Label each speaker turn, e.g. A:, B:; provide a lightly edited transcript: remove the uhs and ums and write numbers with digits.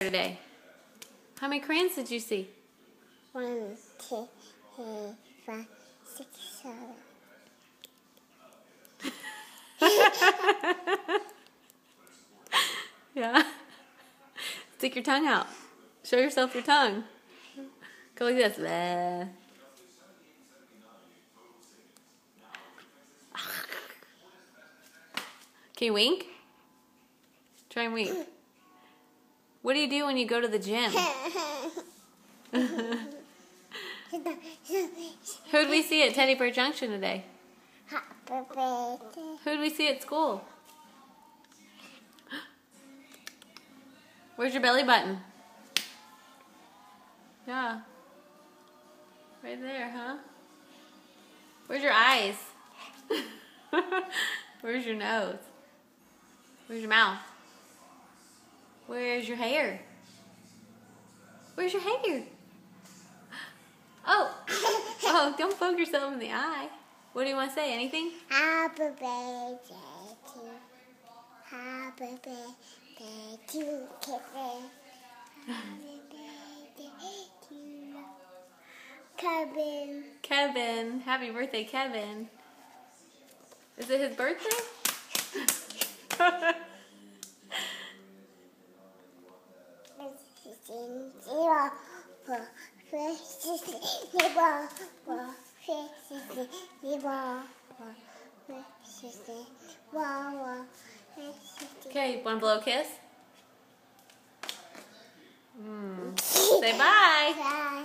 A: today? How many crayons did you see?
B: 1, 2, 3, 4, 6, 7.
A: Yeah. Stick your tongue out. Show yourself your tongue. Go like this. Bleh. Can you wink? Try and wink. What do you do when you go to the gym? Who'd we see at Teddy Bear Junction today?
B: Happy birthday.
A: Who'd we see at school? Where's your belly button? Yeah. Right there, huh? Where's your eyes? Where's your nose? Where's your mouth? Where's your hair? Where's your hair? Oh! Oh, don't poke yourself in the eye. What do you want to say? Anything?
B: Happy birthday to you. Happy birthday to Kevin. Happy birthday to you. Kevin.
A: Kevin. Happy birthday, Kevin. Is it his birthday? Okay, want to blow a kiss? Say bye.
B: Bye.